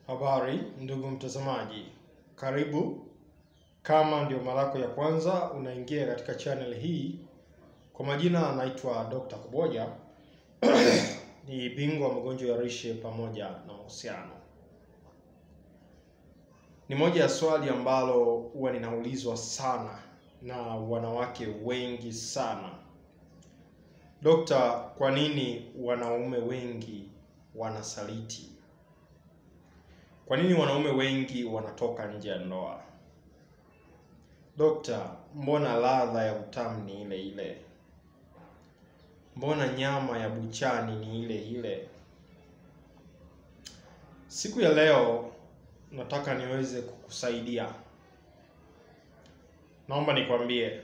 Habari ndugu mtazamaji, karibu. Kama ndio mara yako ya kwanza unaingia katika channel hii, kwa majina anaitwa Dr. Kuboja. Ni bingwa wa magonjwa ya lishe pamoja na mahusiano. Ni moja ya swali ambalo huwa ninaulizwa sana na wanawake wengi sana. Dokta, kwa nini wanaume wengi wanasaliti? Kwa nini wanaume wengi wanatoka nje ya ndoa? Dokta, mbona ladha ya utamu ni ile ile? Mbona nyama ya buchani ni ile ile? Siku ya leo nataka niweze kukusaidia. Naomba nikwambie,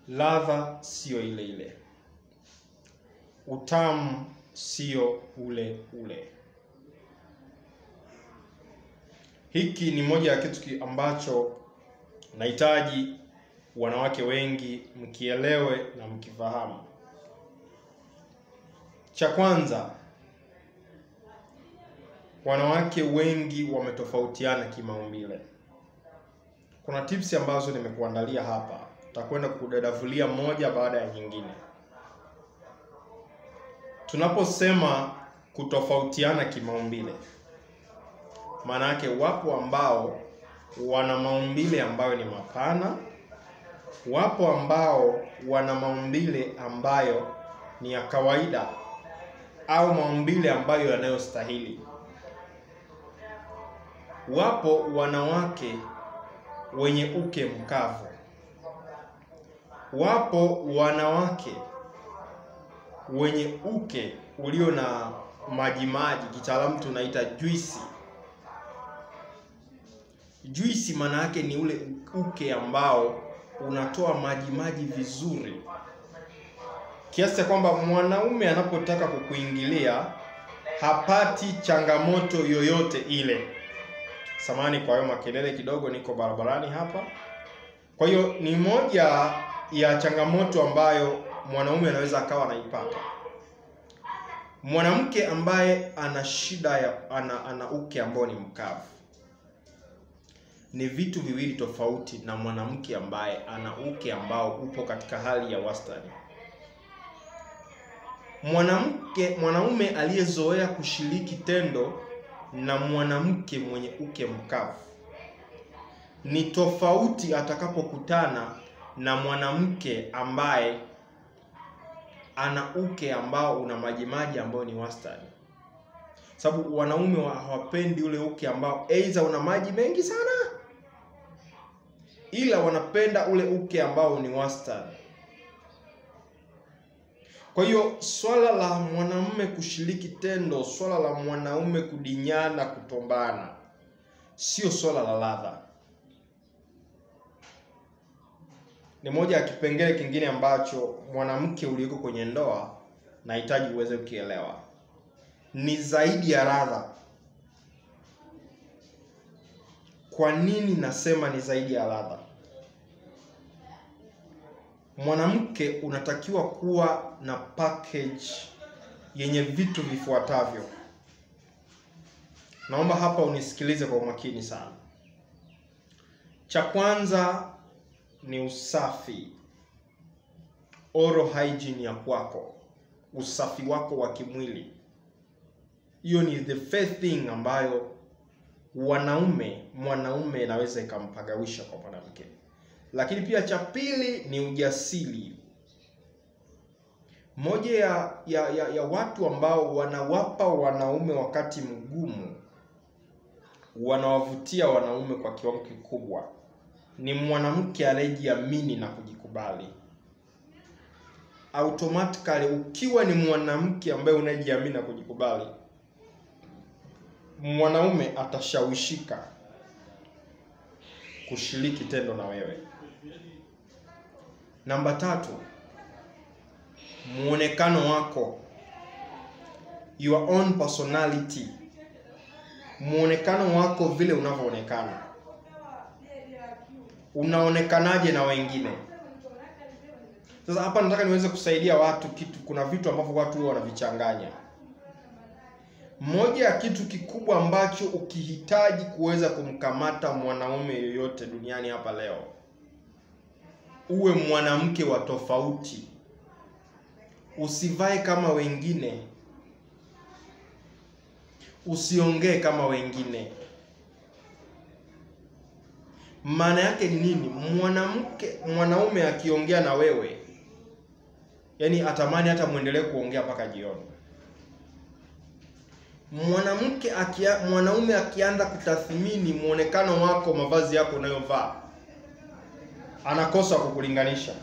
ladha sio ile ile. Utamu sio ule ule. Hiki ni moja ya kitu ambacho nahitaji wanawake wengi mkielewe na mkifahamu. Cha kwanza, wanawake wengi wametofautiana kimaumbile. Kuna tips ambazo nimekuandalia hapa. Tutakwenda kudadavulia moja baada ya nyingine. Tunaposema kutofautiana kimaumbile, maana yake wapo ambao wana maumbile ambayo ni mapana, wapo ambao wana maumbile ambayo ni ya kawaida au maumbile ambayo yanayostahili. Wapo wanawake wenye uke mkavu. Wapo wanawake wenye uke ulio na majimaji, kitaalamu tunaita juisi. Juisi maana yake ni ule uke ambao unatoa majimaji vizuri, kiasi kwamba mwanaume anapotaka kukuingilia hapati changamoto yoyote ile. Samahani kwa hiyo makelele kidogo, niko barabarani hapa. Kwa hiyo ni moja ya changamoto ambayo mwanaume anaweza akawa anaipata. Mwanamke ambaye ana shida ya ana uke ambao ni mkavu ni vitu viwili tofauti na mwanamke ambaye ana uke ambao upo katika hali ya wastani. Mwanaume aliyezoea kushiriki tendo na mwanamke mwenye uke mkavu ni tofauti atakapokutana na mwanamke ambaye ana uke ambao una majimaji ambao ni wastani. Sababu wanaume hawapendi ule uke ambao aidha una maji mengi sana, ila wanapenda ule uke ambao ni wastani. Kwa hiyo swala la mwanamume kushiriki tendo, swala la mwanaume kudinyana, kutombana, sio swala la ladha. Ni moja ya kipengele kingine ambacho mwanamke uliyeko kwenye ndoa nahitaji uweze kukielewa. Ni zaidi ya ladha. Kwa nini nasema ni zaidi ya ladha? Mwanamke unatakiwa kuwa na package yenye vitu vifuatavyo. Naomba hapa unisikilize kwa umakini sana. Cha kwanza ni usafi. Oral hygiene ya kwako. Usafi wako wa kimwili. Hiyo ni the first thing ambayo mwanaume anaweza ikampagawisha kwa mwanamke. Lakini pia cha pili ni ujasiri. Moja ya watu ambao wanawapa wanaume wakati mgumu, wanawavutia wanaume kwa kiwango kikubwa, ni mwanamke anayejiamini na kujikubali. Automatically ukiwa ni mwanamke ambaye unajiamini na kujikubali, mwanaume atashawishika kushiriki tendo na wewe. Namba 3, muonekano wako. Your own personality. Muonekano wako, vile unavyoonekana. Unaonekanaje na wengine? Sasa hapa nataka niweze kusaidia watu kitu. Kuna vitu ambavyo watu huwa wanavichanganya. Moja ya kitu kikubwa ambacho ukihitaji kuweza kumkamata mwanaume yoyote duniani hapa leo, uwe mwanamke wa tofauti. Usivae kama wengine. Usiongee kama wengine. Maana yake ni nini? Mwanaume akiongea na wewe, yani atamani hata muendelee kuongea mpaka jioni. Mwanaume akianza kutathmini muonekano wako, mavazi yako unayovaa, anakosa kukulinganisha.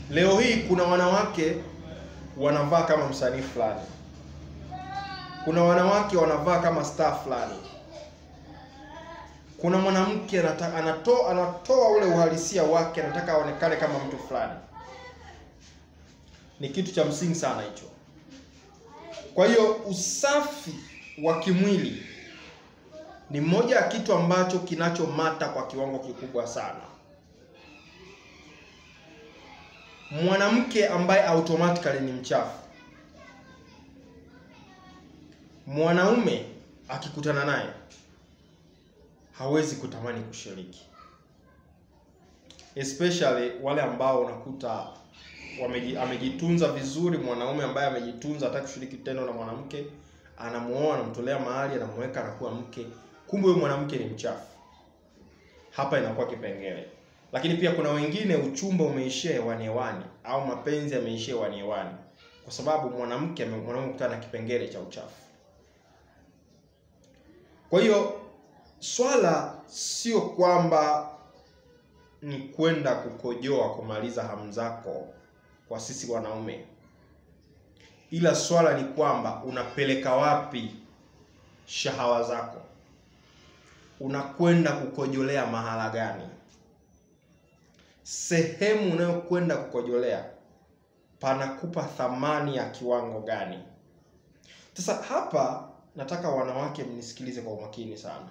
Leo hii kuna wanawake wanavaa kama msanii fulani. Kuna wanawake wanavaa kama star fulani. Kuna mwanamke anatoa ule uhalisia wake, anataka aonekane kama mtu fulani. Ni kitu cha msingi sana hicho. Kwa hiyo usafi wa kimwili ni moja ya kitu ambacho kinachomata kwa kiwango kikubwa sana. Mwanamke ambaye automatically ni mchafu, mwanaume akikutana naye hawezi kutamani kushiriki. Especially wale ambao unakuta amejitunza vizuri. Mwanaume ambaye amejitunza hataki kushiriki tendo na mwanamke, anamuoa, anamtolea mahali, anamweka anakuwa mke, kumbe huyo mwanamke ni mchafu. Hapa inakuwa kipengele. Lakini pia kuna wengine uchumba umeishia hewani au mapenzi yameishia hewani kwa sababu mwanamke kutana na kipengele cha uchafu. Kwa hiyo swala sio kwamba ni kwenda kukojoa kumaliza hamu zako kwa sisi wanaume, ila swala ni kwamba unapeleka wapi shahawa zako, unakwenda kukojolea mahala gani, sehemu unayokwenda kukojolea panakupa thamani ya kiwango gani. Sasa hapa nataka wanawake mnisikilize kwa umakini sana.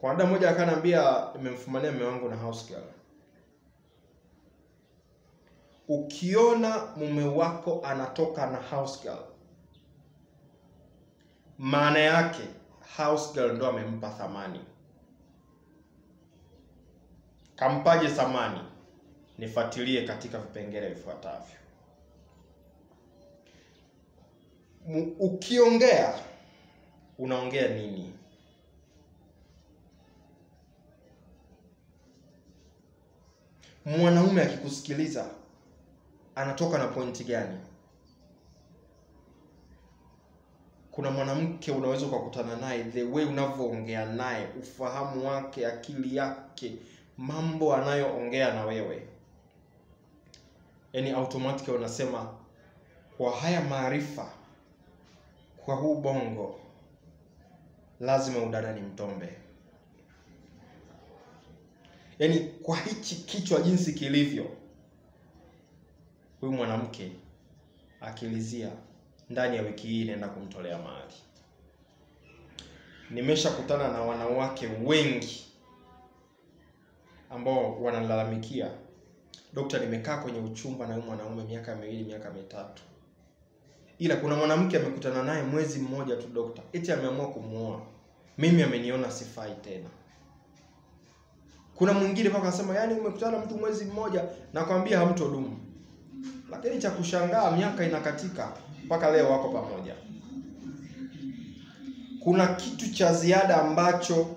Kwa dada mmoja akaniambia nimemfumania mume wangu na house girl. Ukiona mume wako anatoka na house girl, maana yake house girl ndo amempa thamani. Kampaje thamani? Nifuatilie katika vipengele vifuatavyo. Ukiongea unaongea nini? Mwanaume akikusikiliza anatoka na pointi gani? Kuna mwanamke unaweza kukutana naye, the way unavyoongea naye, ufahamu wake, akili yake, mambo anayoongea na wewe, yani automatic unasema kwa haya maarifa, kwa huu bongo, lazima udada ni mtombe. Yani kwa hichi kichwa jinsi kilivyo, huyu mwanamke akilizia ndani ya wiki hii naenda kumtolea mahali. Nimeshakutana na wanawake wengi ambao wanalalamikia, dokta, nimekaa kwenye uchumba na huyu mwanaume miaka 2, miaka 3. Ila kuna mwanamke amekutana naye mwezi mmoja tu dokta, eti ameamua kumuoa. Mimi ameniona sifai tena. Kuna mwingine mpaka anasema yani umekutana mtu mwezi mmoja na kwambia hamtodumu. Lakini cha kushangaa miaka inakatika mpaka leo wako pamoja. Kuna kitu cha ziada ambacho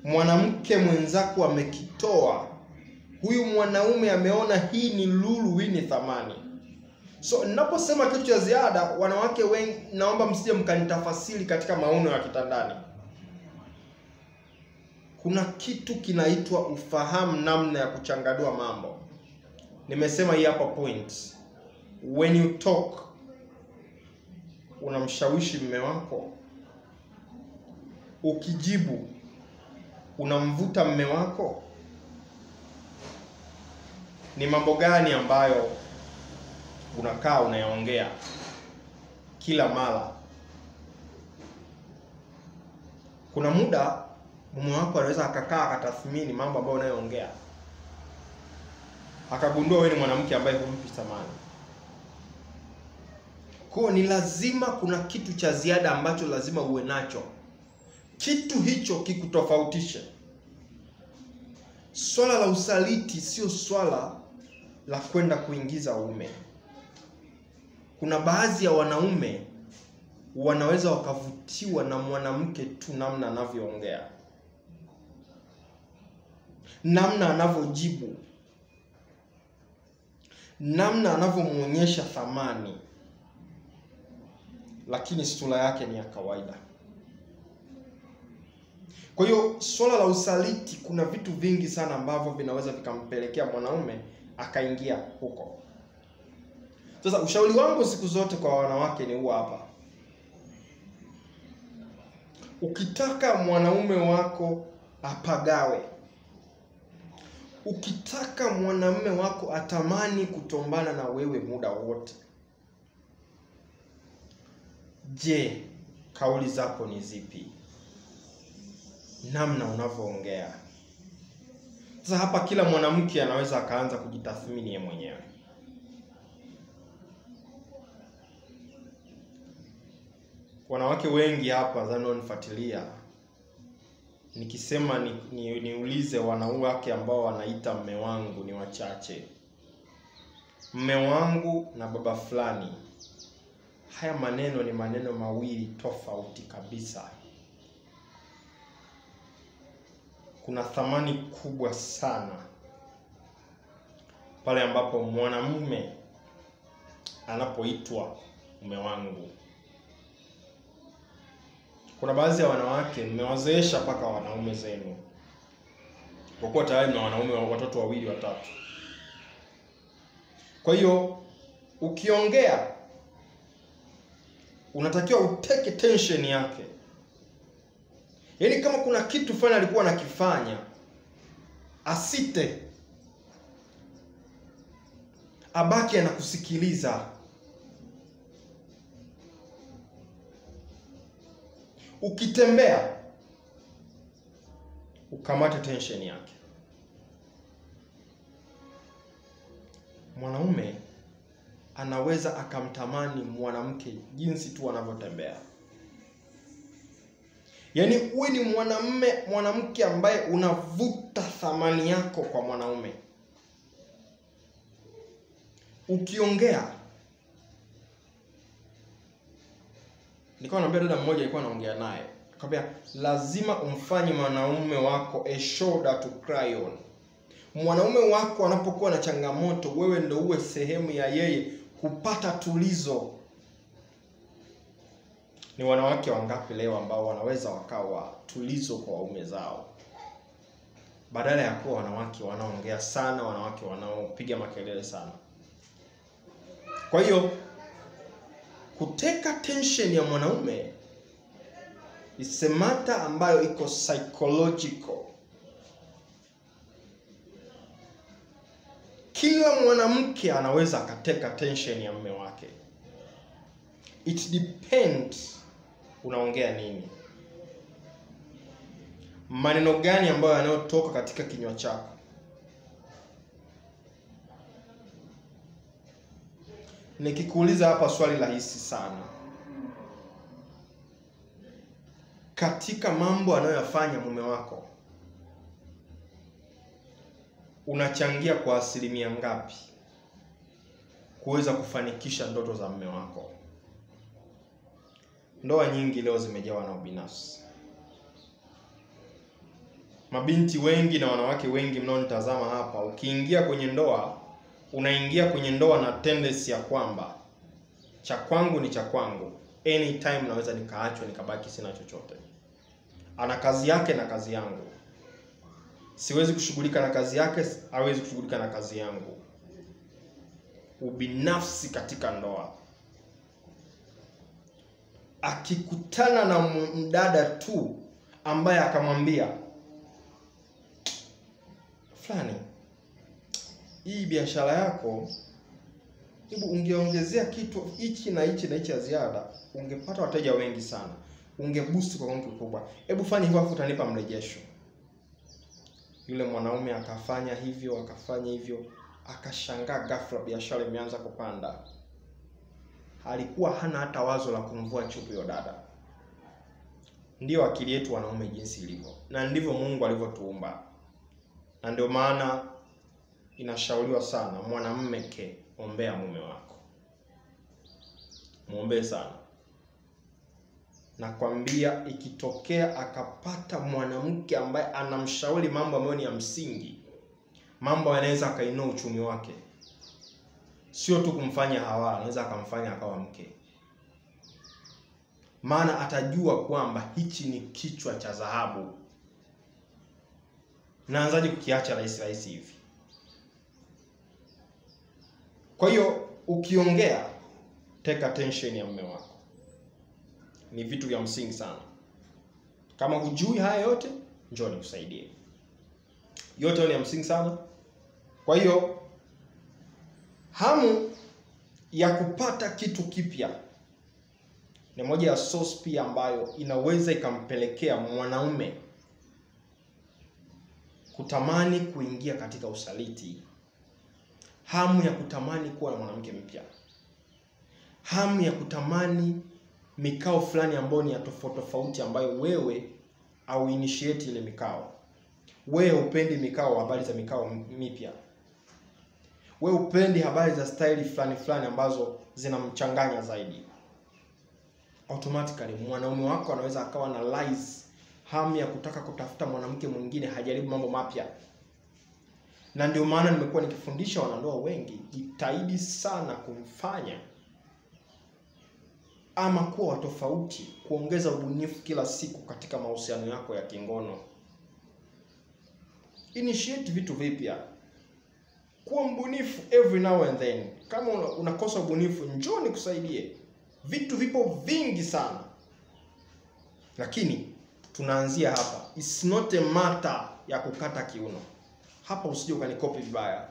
mwanamke mwenzako amekitoa. Huyu mwanaume ameona hii ni lulu, hii ni thamani. So ninaposema kitu cha ziada, wanawake wengi naomba msije mkanitafasiri katika maono ya kitandani. Kuna kitu kinaitwa ufahamu namna ya kuchangadua mambo. Nimesema hii hapa point. When you talk, unamshawishi mume wako. Ukijibu, unamvuta mume wako. Ni mambo gani ambayo unakaa unayaongea kila mara? Kuna muda mume wako anaweza akakaa akatathmini mambo ambayo unayoongea, akagundua wewe ni mwanamke ambaye humpi thamani. Kwa ni lazima kuna kitu cha ziada ambacho lazima uwe nacho. Kitu hicho kikutofautishe. Swala la usaliti sio swala la kwenda kuingiza uume. Kuna baadhi ya wanaume wanaweza wakavutiwa na mwanamke tu namna anavyoongea, namna anavyojibu, namna anavyomuonyesha thamani, lakini sura yake ni ya kawaida. Kwa hiyo swala la usaliti, kuna vitu vingi sana ambavyo vinaweza vikampelekea mwanaume akaingia huko. Sasa ushauri wangu siku zote kwa wanawake ni huu hapa. Ukitaka mwanaume wako apagawe, ukitaka mwanamume wako atamani kutombana na wewe muda wote, je, kauli zako ni zipi? Namna unavyoongea. Sasa hapa kila mwanamke anaweza akaanza kujitathmini yeye mwenyewe. Wanawake wengi hapa wanaonifuatilia, nikisema niulize wanawake ambao wanaita mme wangu ni wachache. Mme wangu na baba fulani, haya maneno ni maneno mawili tofauti kabisa. Kuna thamani kubwa sana pale ambapo mwanamume anapoitwa mme wangu. Kuna baadhi ya wanawake mmewazeesha mpaka wanaume zenu, kwa kuwa tayari na wanaume watoto wawili watatu. Kwa hiyo ukiongea unatakiwa uteke tension yake. Yaani kama kuna kitu fulani alikuwa anakifanya, asite, abaki anakusikiliza. Ukitembea ukamate tension yake. Mwanaume anaweza akamtamani mwanamke jinsi tu anavyotembea. Yaani uwe ni mwanamke ambaye unavuta thamani yako kwa mwanaume. Ukiongea, nilikuwa naambia dada mmoja alikuwa anaongea naye, akamwambia lazima umfanye mwanaume wako a shoulder to cry on. Mwanaume wako anapokuwa na changamoto, wewe ndio uwe sehemu ya yeye kupata tulizo. Ni wanawake wangapi leo ambao wanaweza wakawa tulizo kwa waume zao, badala ya kuwa wanawake wanaongea sana, wanawake wanaopiga makelele sana. Kwa hiyo kuteka tension ya mwanaume is a matter ambayo iko psychological. Kila mwanamke anaweza akateka tension ya mume wake. It depends unaongea nini, maneno gani ambayo yanayotoka katika kinywa chako. Nikikuuliza hapa swali rahisi sana, katika mambo anayoyafanya mume wako, unachangia kwa asilimia ngapi kuweza kufanikisha ndoto za mume wako? Ndoa nyingi leo zimejawa na ubinafsi. Mabinti wengi na wanawake wengi mnaonitazama hapa, ukiingia kwenye ndoa, unaingia kwenye ndoa na tendency ya kwamba cha kwangu ni cha kwangu, anytime naweza nikaachwa nikabaki sina chochote. Ana kazi yake na kazi yangu, siwezi kushughulika na kazi yake, hawezi kushughulika na kazi yangu. Ubinafsi katika ndoa. Akikutana na mdada tu ambaye akamwambia fulani, hii biashara yako, hebu ungeongezea kitu hichi na hichi na hichi ya ziada, ungepata wateja wengi sana, ungeboost kwa kiwango kikubwa, hebu fanya hivyo afu utanipa mrejesho. Yule mwanaume akafanya hivyo, akashangaa ghafla biashara imeanza kupanda. alikuwa hana hata wazo la kumvua chupi ya dada. Ndio akili yetu wanaume jinsi ilivyo, na ndivyo Mungu alivyotuumba. Na ndio maana inashauriwa sana mwanamume, ombea mume wako. Muombe sana. Nakwambia ikitokea akapata mwanamke ambaye anamshauri mambo ambayo ni ya msingi, mambo yanaweza akainua uchumi wake. Sio tu kumfanya Hawa, anaweza akamfanya akawa mke. Maana atajua kwamba hichi ni kichwa cha dhahabu. Naanzaje kukiacha rahisi hivi? Kwa hiyo ukiongea, take attention ya mume wako. Ni vitu vya msingi sana. Kama hujui haya yote, njoo nikusaidie. Yote ni ya msingi sana. Kwa hiyo hamu ya kupata kitu kipya ni moja ya source pia ambayo inaweza ikampelekea mwanaume kutamani kuingia katika usaliti. Hamu ya kutamani kuwa na mwanamke mpya. Hamu ya kutamani mikao fulani ambayo ni ya tofauti ambayo wewe au initiate ile mikao. Wewe upendi mikao, habari za mikao mipya. Wewe upendi habari za style fulani ambazo zinamchanganya zaidi. Automatically mwanaume wako anaweza akawa na lies, hamu ya kutaka kutafuta mwanamke mwingine, hajaribu mambo mapya. Na ndio maana nimekuwa nikifundisha wanandoa wengi, jitahidi sana kumfanya ama kuwa tofauti, kuongeza ubunifu kila siku katika mahusiano yako ya kingono. Initiate vitu vipya. Kuwa mbunifu every now and then. Kama unakosa ubunifu, njoo nikusaidie. Vitu vipo vingi sana. Lakini tunaanzia hapa. It's not a matter ya kukata kiuno. Hapa usije ukanikopi vibaya.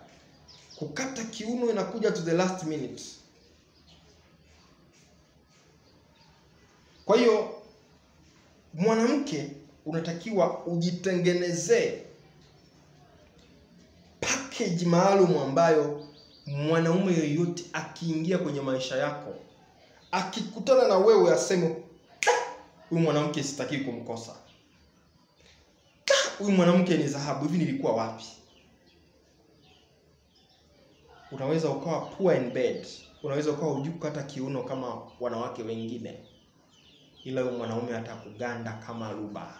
Kukata kiuno inakuja to the last minute. Kwa hiyo mwanamke unatakiwa ujitengenezee package maalum ambayo mwanaume yoyote akiingia kwenye maisha yako, akikutana na wewe aseme, huyu mwanamke sitaki kumkosa. Huyu mwanamke ni dhahabu, hivi nilikuwa wapi? Unaweza ukawa poor in bed, unaweza ukawa hujui kukata kiuno kama wanawake wengine, ila huyu mwanaume atakuganda kama ruba.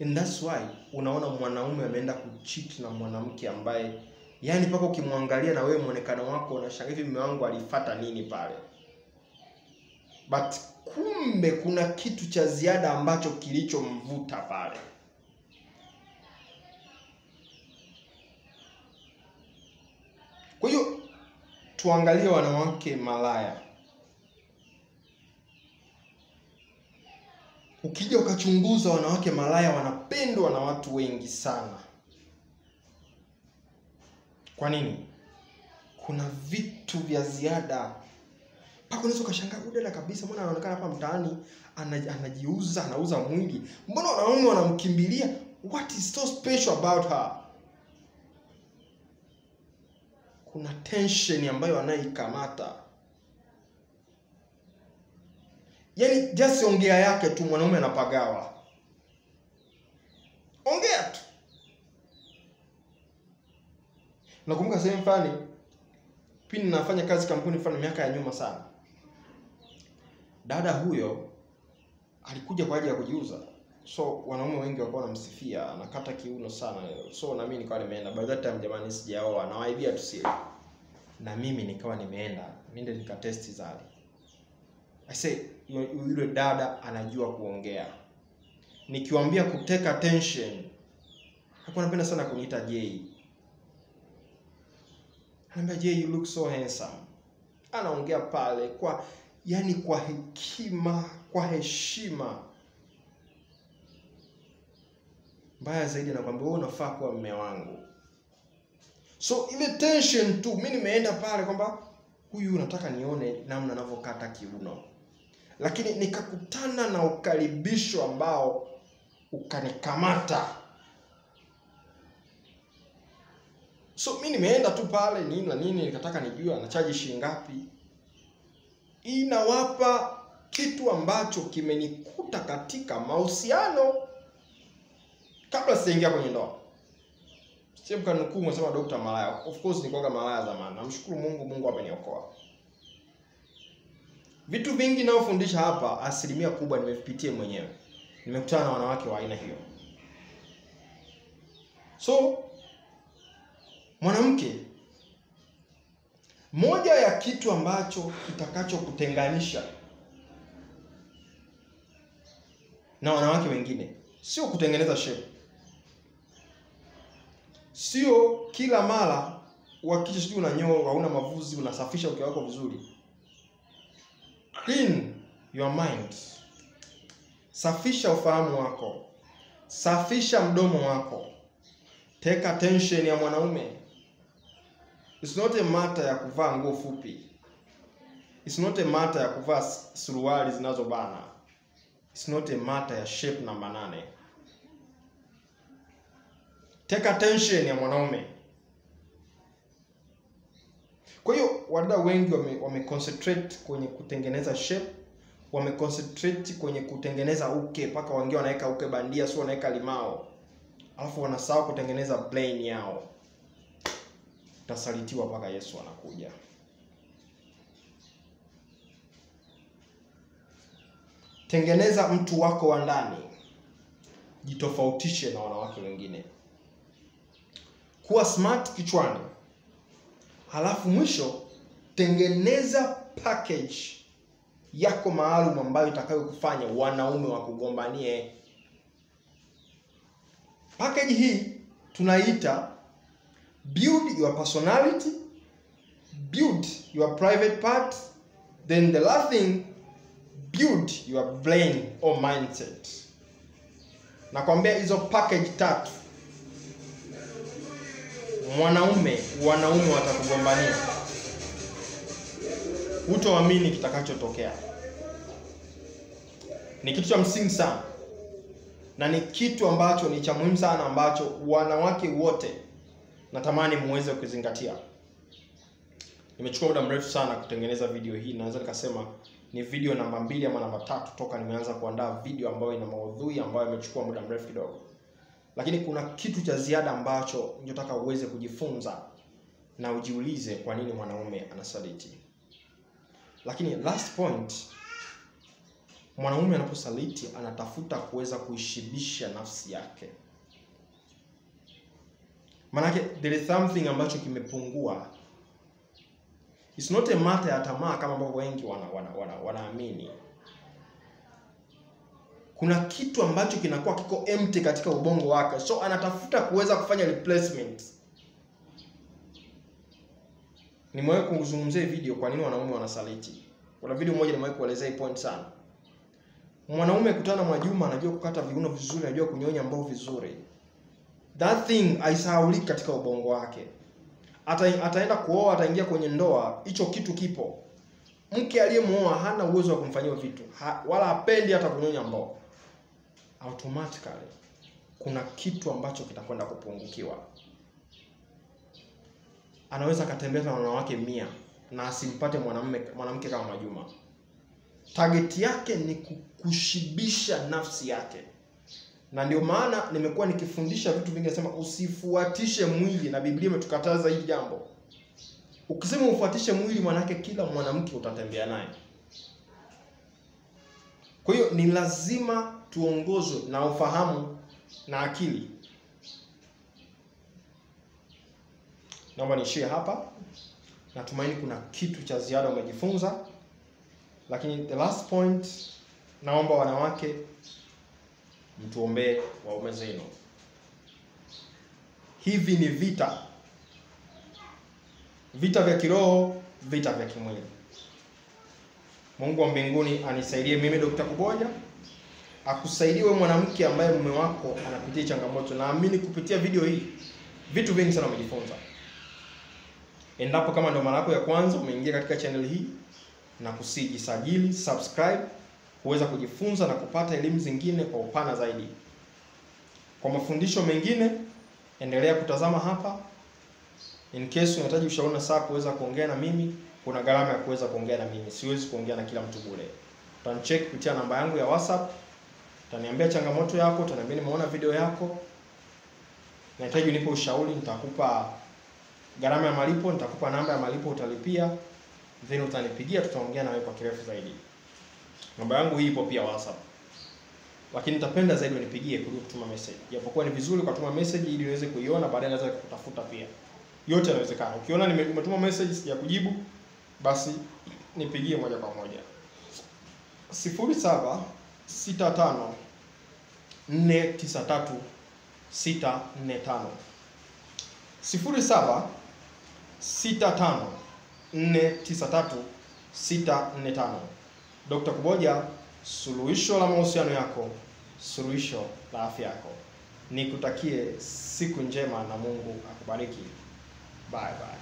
And that's why unaona mwanaume ameenda kucheat na mwanamke ambaye yani paka ukimwangalia na wewe muonekano wako unashangaa hivi mume wangu alifuata nini pale. But kumbe kuna kitu cha ziada ambacho kilichomvuta pale. Kwa hiyo tuangalie wanawake malaya. Ukija ukachunguza wanawake malaya wanapendwa na watu wengi sana. Kwa nini? Kuna vitu vya ziada. Pako unaweza ukashangaa dada kabisa, mbona anaonekana hapa mtaani anajiuza, anauza mwili. Mbona wanaume wanamkimbilia? What is so special about her? Kuna tension ambayo anaikamata. Yaani just ongea yake tu mwanaume anapagawa. Ongea tu. Nakumbuka sehemu fulani pindi nafanya kazi kampuni fulani miaka ya nyuma sana. Dada huyo alikuja kwa ajili ya kujiuza. So wanaume wengi walikuwa wanamsifia, anakata kiuno sana. So na mimi nikawa nimeenda. By that time jamani sijaoa, na waibia tu siri. Na mimi nikawa nimeenda, nende nikatesti zale. I say yule dada anajua kuongea. Nikiwaambia kuteka attention, hapo anapenda sana kuniita Jay. Anambia Jay, you look so handsome. Anaongea pale kwa yani kwa hekima, kwa heshima. Mbaya zaidi anakuambia wewe unafaa kuwa mume wangu. So ile tension tu, mimi nimeenda pale kwamba huyu nataka nione namna anavyokata kiuno. Lakini nikakutana na ukaribisho ambao ukanikamata. So mimi nimeenda tu pale nini na nini, nikataka nijue anachaji shilingi ngapi. Inawapa kitu ambacho kimenikuta katika mahusiano kabla sijaingia kwenye ndoa. Sio mkanukuu msema Dr. Malaya. Of course nilikuwa malaya zamani. Namshukuru Mungu ameniokoa. Vitu vingi naofundisha hapa asilimia kubwa nimevipitia mwenyewe. Nimekutana na wanawake wa aina hiyo. So mwanamke, moja ya kitu ambacho kitakacho kutenganisha na wanawake wengine sio kutengeneza shape. Sio kila mara uhakikishe sijui unanyoa, hauna mavuzi, unasafisha uke wako vizuri. Clean your mind. Safisha ufahamu wako. Safisha mdomo wako. Take attention ya mwanaume. It's not a matter ya kuvaa nguo fupi. It's not a matter ya kuvaa suruali zinazobana. It's not a matter ya shape namba 8. Take attention ya mwanaume. Kwa hiyo wadada wengi wame kwenye kutengeneza shape, wame kwenye kutengeneza uke, paka wengine wanaweka uke bandia, sio wanaweka limao. Alafu wanasahau kutengeneza brain yao. Utasalitiwa mpaka Yesu anakuja. Tengeneza mtu wako wa ndani. Jitofautishe na wanawake wengine. Kuwa smart kichwani. Halafu mwisho tengeneza package yako maalum ambayo itakayokufanya wanaume wakugombanie. Package hii tunaita build your personality, build your private part, then the last thing, build your brain or mindset. Nakwambia hizo package 3 wanaume watakugombania. Hutoamini kitakachotokea. Ni kitu cha msingi sana. Na ni kitu ambacho ni cha muhimu sana ambacho wanawake wote natamani muweze kuzingatia. Nimechukua muda mrefu sana kutengeneza video hii. Naweza nikasema ni video namba 2 ama namba 3 toka nimeanza kuandaa video ambayo ina maudhui ambayo imechukua muda mrefu kidogo. Lakini kuna kitu cha ziada ambacho ningetaka uweze kujifunza na ujiulize kwa nini mwanaume anasaliti. Lakini last point, mwanaume anaposaliti anatafuta kuweza kuishibisha nafsi yake. Manake there is something ambacho kimepungua. It's not a matter ya tamaa kama ambavyo wengi wanaamini. Kuna kitu ambacho kinakuwa kiko empty katika ubongo wake. So anatafuta kuweza kufanya replacement. Nimewahi kuzungumzia video kwa nini wanaume wanasaliti. Kuna video moja nimewahi kuelezea hii point sana. Mwanaume kutana Mwajuma anajua kukata viuno vizuri, anajua kunyonya mbao vizuri. That thing haisahauliki katika ubongo wake. Ataenda kuoa, ataingia kwenye ndoa, hicho kitu kipo. Mke aliyemuoa hana uwezo wa kumfanyia vitu, wala hapendi hata kunyonya mbao. Automatically kuna kitu ambacho kitakwenda kupungukiwa. Anaweza katembea na wanawake 100 na asimpate mwanamke kama Mwajuma. Target yake ni kushibisha nafsi yake. Na ndio maana nimekuwa nikifundisha vitu vingi, nasema usifuatishe mwili, na Biblia imetukataza hili jambo. Ukisema ufuatishe mwili, manake kila mwanamke utatembea naye. Kwa hiyo ni lazima tuongozwe na ufahamu na akili. Naomba niishie hapa. Natumaini kuna kitu cha ziada umejifunza. Lakini the last point, naomba wanawake mtuombee waume zenu. Hivi ni vita. Vita vya kiroho, vita vya kimwili. Mungu wa mbinguni anisaidie mimi Dr. Kuboja, akusaidie wewe mwanamke ambaye mume wako anapitia changamoto. Naamini kupitia video hii vitu vingi sana umejifunza. Endapo kama ndo mara yako ya kwanza umeingia katika channel hii, na kusijisajili, subscribe, kuweza kujifunza na kupata elimu zingine kwa upana zaidi. Kwa mafundisho mengine, endelea kutazama hapa. In case unahitaji ushauri na saa kuweza kuongea na mimi, kuna gharama ya kuweza kuongea na mimi. Siwezi kuongea na kila mtu bure. Utanicheck kupitia namba yangu ya WhatsApp. Utaniambia changamoto yako, utaniambia nimeona video yako, nahitaji unipe ushauri, nitakupa gharama ya malipo, nitakupa namba ya malipo utalipia, then utanipigia, tutaongea na wewe kwa kirefu zaidi. Namba yangu hii ipo pia WhatsApp. Lakini nitapenda zaidi unipigie kuliko kutuma message. Japokuwa ni vizuri ukatuma message ili niweze kuiona, baadaye naweza kukutafuta pia. Yote yanawezekana. Ukiona nimetuma message sijakujibu, basi nipigie moja kwa moja. 0765 493 645. 0765 493 645. Dr. Kuboja, suluhisho la mahusiano yako, suluhisho la afya yako. Nikutakie siku njema na Mungu akubariki. Bye bye.